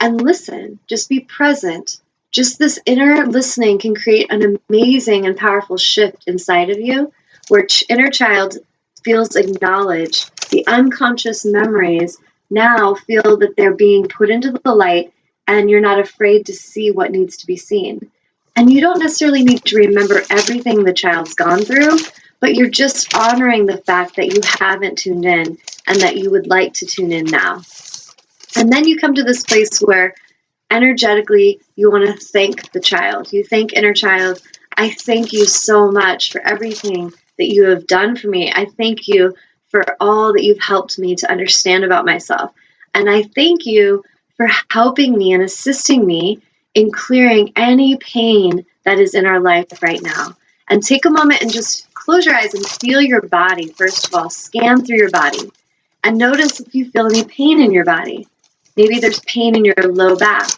and listen. Just be present. Just this inner listening can create an amazing and powerful shift inside of you where inner child feels acknowledged. The unconscious memories now feel that they're being put into the light, and you're not afraid to see what needs to be seen. And you don't necessarily need to remember everything the child's gone through, but you're just honoring the fact that you haven't tuned in and that you would like to tune in now. And then you come to this place where energetically you want to thank the child. You thank inner child, I thank you so much for everything that you have done for me. I thank you for all that you've helped me to understand about myself. And I thank you for helping me and assisting me in clearing any pain that is in our life right now. And take a moment and just close your eyes and feel your body. First of all, scan through your body and notice if you feel any pain in your body. Maybe there's pain in your low back.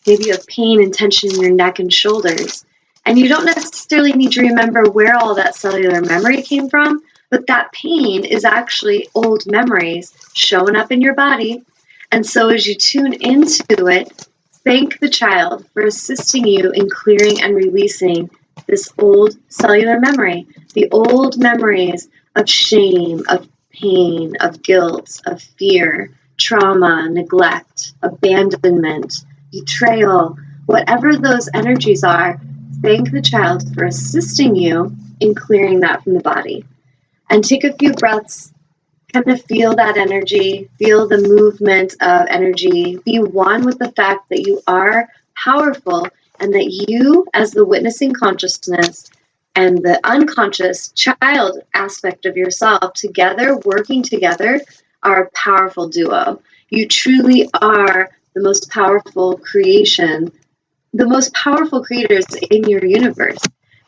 Maybe you have pain and tension in your neck and shoulders. And you don't necessarily need to remember where all that cellular memory came from, but that pain is actually old memories showing up in your body. And so as you tune into it, thank the child for assisting you in clearing and releasing this old cellular memory, the old memories of shame, of pain, of guilt, of fear, trauma, neglect, abandonment, betrayal, whatever those energies are. Thank the child for assisting you in clearing that from the body. And take a few breaths, kind of feel that energy, feel the movement of energy. Be one with the fact that you are powerful and that you, as the witnessing consciousness and the unconscious child aspect of yourself, together, working together, are a powerful duo. You truly are the most powerful creation, the most powerful creators in your universe,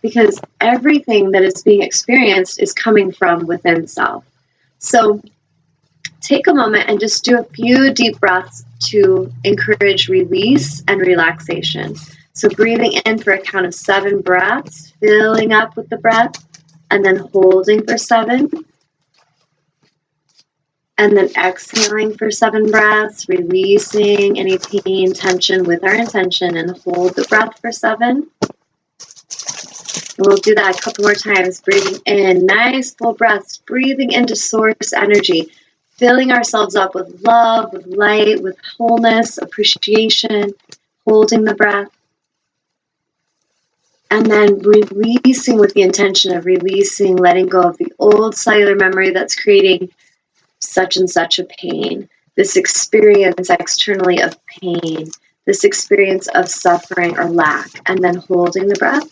because everything that is being experienced is coming from within self. So take a moment and just do a few deep breaths to encourage release and relaxation. So breathing in for a count of 7 breaths, filling up with the breath, and then holding for 7. And then exhaling for 7 breaths, releasing any pain, tension with our intention, and hold the breath for 7. And we'll do that a couple more times, breathing in, nice full breaths, breathing into source energy, filling ourselves up with love, with light, with wholeness, appreciation, holding the breath. And then releasing with the intention of releasing, letting go of the old cellular memory that's creating such and such a pain, this experience externally of pain, this experience of suffering or lack, and then holding the breath.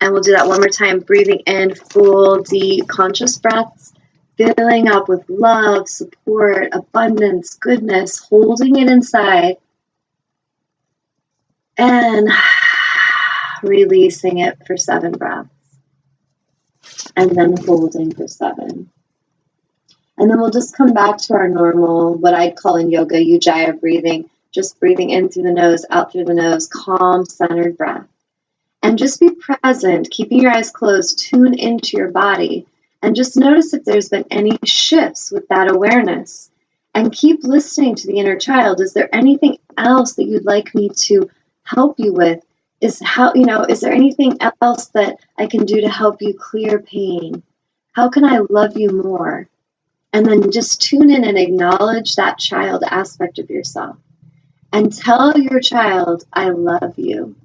And we'll do that one more time, breathing in full, deep, conscious breaths, filling up with love, support, abundance, goodness, holding it inside, and releasing it for 7 breaths, and then holding for 7. And then we'll just come back to our normal, what I'd call in yoga, ujjayi breathing, just breathing in through the nose, out through the nose, calm, centered breath. And just be present, keeping your eyes closed, tune into your body, and just notice if there's been any shifts with that awareness. And keep listening to the inner child. Is there anything else that you'd like me to help you with? Is there anything else that I can do to help you clear pain? How can I love you more? And then just tune in and acknowledge that child aspect of yourself. And tell your child, I love you.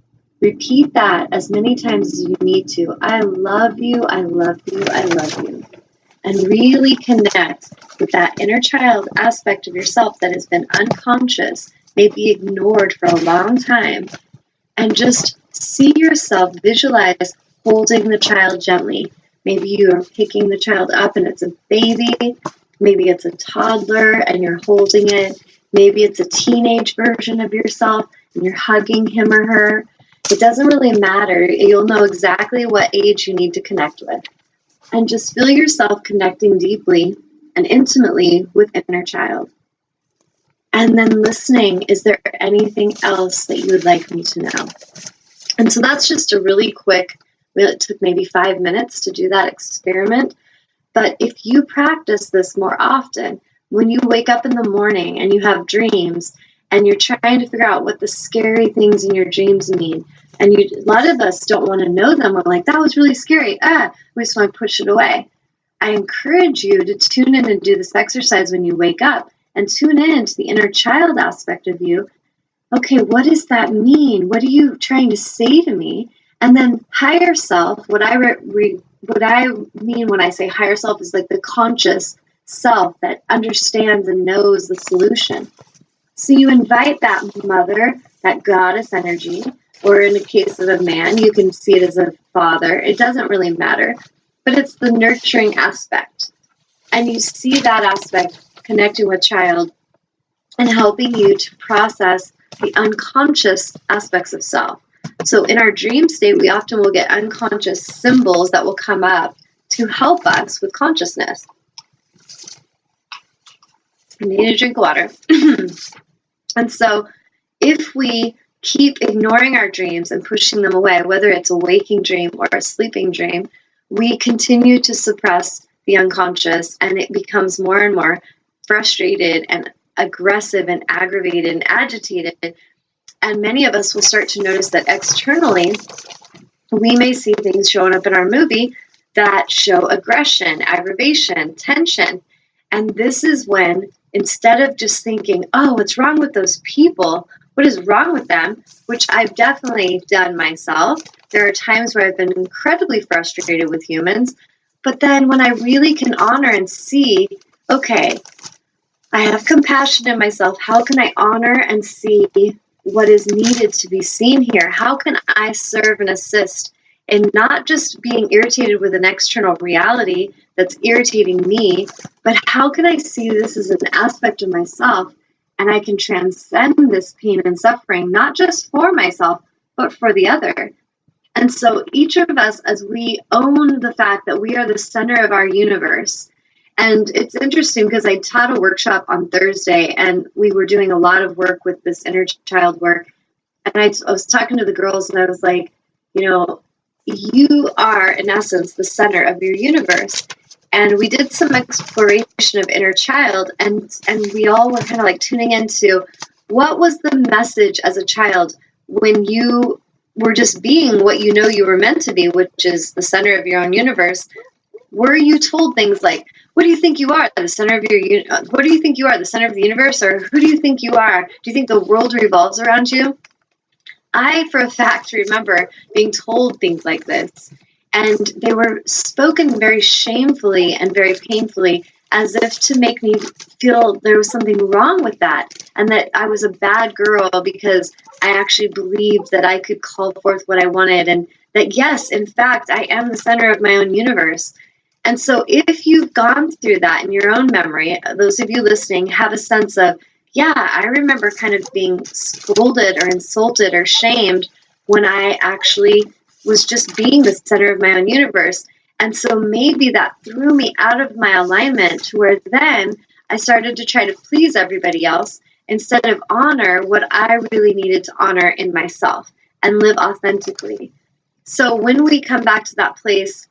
Repeat that as many times as you need to. I love you, I love you, I love you. And really connect with that inner child aspect of yourself that has been unconscious, maybe ignored for a long time. And just see yourself, visualize holding the child gently. Maybe you are picking the child up and it's a baby. Maybe it's a toddler and you're holding it. Maybe it's a teenage version of yourself and you're hugging him or her. It doesn't really matter. You'll know exactly what age you need to connect with. And just feel yourself connecting deeply and intimately with inner child. And then listening, is there anything else that you would like me to know? And so that's just a really quick, it took maybe 5 minutes to do that experiment. But if you practice this more often, when you wake up in the morning and you have dreams and you're trying to figure out what the scary things in your dreams mean. And a lot of us don't want to know them. We're like, that was really scary. We just want to push it away. I encourage you to tune in and do this exercise when you wake up and tune in to the inner child aspect of you. Okay, what does that mean? What are you trying to say to me? And then higher self, what I mean when I say higher self is like the conscious self that understands and knows the solution. So you invite that mother, that goddess energy, or in the case of a man, you can see it as a father. It doesn't really matter, but it's the nurturing aspect. And you see that aspect connecting with child and helping you to process the unconscious aspects of self. So in our dream state, we often will get unconscious symbols that will come up to help us with consciousness. I need a drink of water. And so if we keep ignoring our dreams and pushing them away, whether it's a waking dream or a sleeping dream, we continue to suppress the unconscious, and it becomes more and more frustrated and aggressive and aggravated and agitated. And many of us will start to notice that externally, we may see things showing up in our movie that show aggression, aggravation, tension. And this is when, instead of just thinking, oh, what's wrong with those people? What is wrong with them? Which I've definitely done myself. There are times where I've been incredibly frustrated with humans. But then when I really can honor and see, okay, I have compassion in myself. How can I honor and see what is needed to be seen here? How can I serve and assist in not just being irritated with an external reality that's irritating me, but how can I see this as an aspect of myself, and I can transcend this pain and suffering, not just for myself, but for the other. And so each of us, as we own the fact that we are the center of our universe, and it's interesting because I taught a workshop on Thursday, and we were doing a lot of work with this inner child work, and I was talking to the girls, and I was like, you are, in essence, the center of your universe. And we did some exploration of inner child, and we all were kind of like tuning into what was the message as a child when you were just being what you know you were meant to be, which is the center of your own universe. Were you told things like, what do you think you are, the center of what do you think you are, the center of the universe, or who do you think you are? Do you think the world revolves around you? I, for a fact, remember being told things like this, and they were spoken very shamefully and very painfully, as if to make me feel there was something wrong with that, and that I was a bad girl because I actually believed that I could call forth what I wanted, and that, yes, in fact, I am the center of my own universe. And so if you've gone through that in your own memory, those of you listening have a sense of, yeah, I remember kind of being scolded or insulted or shamed when I actually was just being the center of my own universe. And so maybe that threw me out of my alignment, to where then I started to try to please everybody else instead of honor what I really needed to honor in myself and live authentically. So when we come back to that place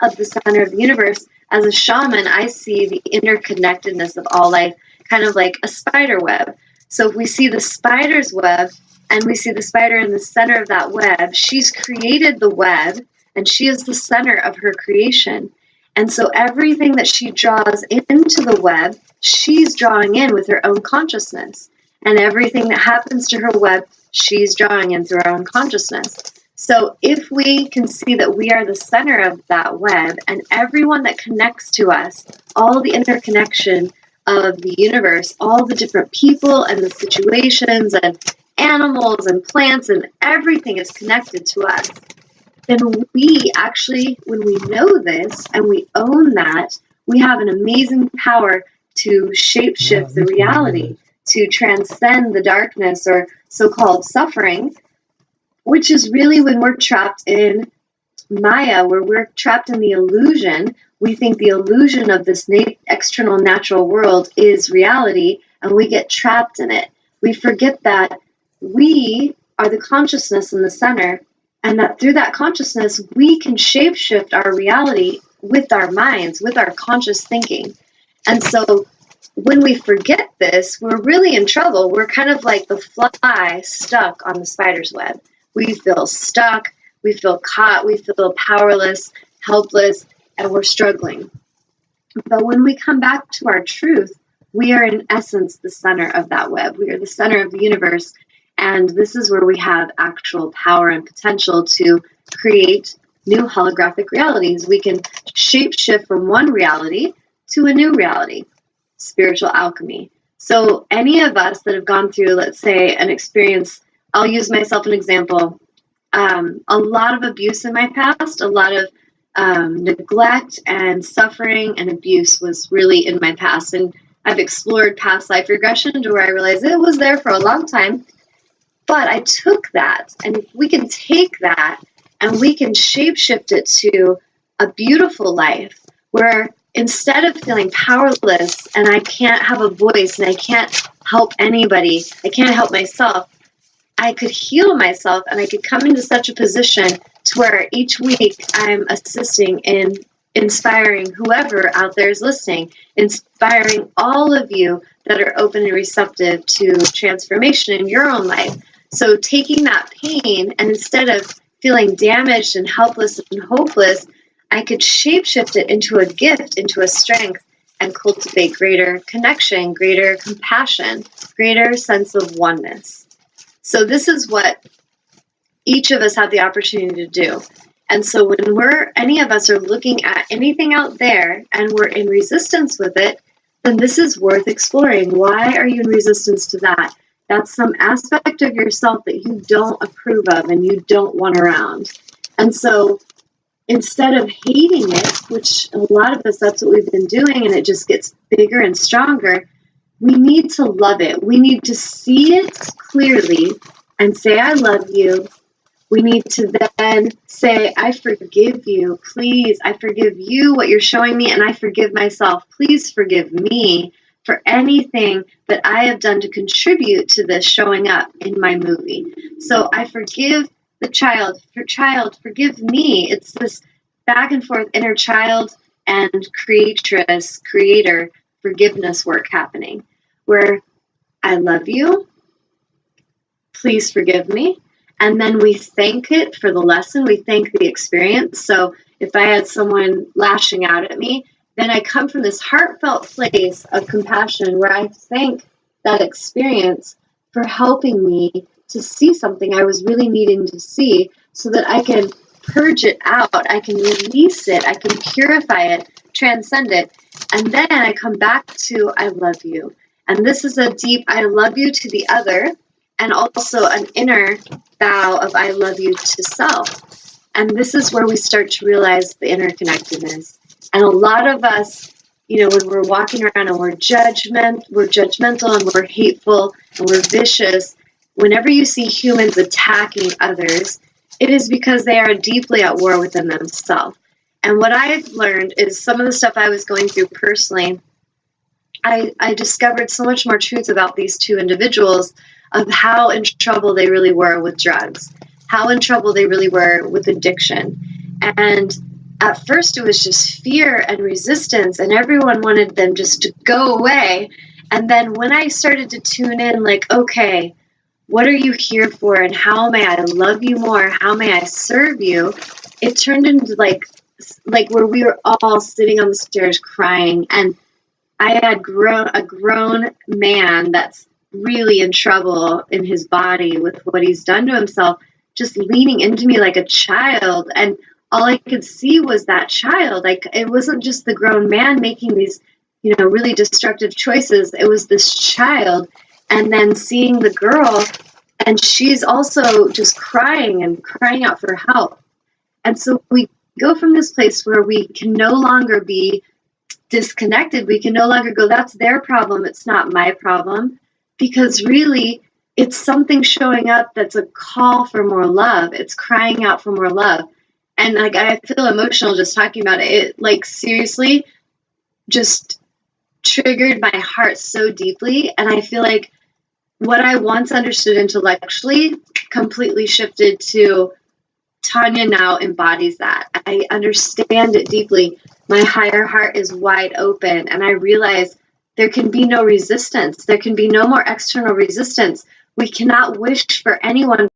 of the center of the universe, as a shaman, I see the interconnectedness of all life, kind of like a spider web. So if we see the spider's web, and we see the spider in the center of that web, she's created the web, and she is the center of her creation. And so everything that she draws into the web, she's drawing in with her own consciousness. And everything that happens to her web, she's drawing in through her own consciousness. So if we can see that we are the center of that web, and everyone that connects to us, all the interconnection of the universe, all the different people and the situations and animals and plants and everything is connected to us, then we actually, when we know this and we own that, we have an amazing power to shapeshift the reality, to transcend the darkness or so-called suffering, which is really when we're trapped in Maya, where we're trapped in the illusion. We think the illusion of this external natural world is reality, and we get trapped in it. We forget that we are the consciousness in the center, and that through that consciousness, we can shapeshift our reality with our minds, with our conscious thinking. And so when we forget this, we're really in trouble. We're kind of like the fly stuck on the spider's web. We feel stuck, we feel caught, we feel powerless, helpless, and we're struggling. But when we come back to our truth, we are in essence the center of that web. We are the center of the universe. And this is where we have actual power and potential to create new holographic realities. We can shape-shift from one reality to a new reality. Spiritual alchemy. So any of us that have gone through, let's say, an experience, I'll use myself an example, a lot of abuse in my past, a lot of neglect and suffering and abuse was really in my past. And I've explored past life regression to where I realized it was there for a long time. But I took that, and if we can take that and we can shape-shift it to a beautiful life where instead of feeling powerless and I can't have a voice and I can't help anybody, I can't help myself, I could heal myself and I could come into such a position to where each week I'm assisting in inspiring whoever out there is listening, inspiring all of you that are open and receptive to transformation in your own life. So taking that pain and instead of feeling damaged and helpless and hopeless, I could shapeshift it into a gift, into a strength, and cultivate greater connection, greater compassion, greater sense of oneness. So this is what each of us have the opportunity to do. And so when any of us are looking at anything out there and we're in resistance with it, then this is worth exploring. Why are you in resistance to that? That's some aspect of yourself that you don't approve of and you don't want around. And so instead of hating it, which a lot of us, that's what we've been doing, and it just gets bigger and stronger, we need to love it. We need to see it clearly and say, I love you. We need to then say, I forgive you. Please, I forgive you what you're showing me, and I forgive myself. Please forgive me for anything that I have done to contribute to this showing up in my movie. So I forgive the child. Forgive me. It's this back and forth inner child and creator forgiveness work happening where I love you. Please forgive me. And then we thank it for the lesson. We thank the experience. So if I had someone lashing out at me, then I come from this heartfelt place of compassion where I thank that experience for helping me to see something I was really needing to see so that I can purge it out, I can release it, I can purify it, transcend it, and then I come back to I love you. And this is a deep I love you to the other, and also an inner vow of I love you to self. And this is where we start to realize the interconnectedness. And a lot of us, when we're walking around and we're judgmental and we're hateful and we're vicious, whenever you see humans attacking others, it is because they are deeply at war within themselves. And what I've learned is some of the stuff I was going through personally, I discovered so much more truth about these two individuals of how in trouble they really were with drugs, how in trouble they really were with addiction. And at first it was just fear and resistance, and everyone wanted them just to go away. And then when I started to tune in, like, okay, what are you here for, and how may I love you more? How may I serve you? It turned into like where we were all sitting on the stairs crying, and I had a grown man that's really in trouble in his body with what he's done to himself, just leaning into me like a child. And all I could see was that child. Like, it wasn't just the grown man making these, really destructive choices. It was this child. And then seeing the girl, and she's also just crying out for help. And so we go from this place where we can no longer be disconnected. We can no longer go, that's their problem, it's not my problem. Because really, it's something showing up that's a call for more love. It's crying out for more love. And like, I feel emotional just talking about it. It, like, seriously just triggered my heart so deeply. And I feel like what I once understood intellectually completely shifted to Tanya now embodies that. I understand it deeply. My higher heart is wide open. And I realize there can be no resistance. There can be no more external resistance. We cannot wish for anyone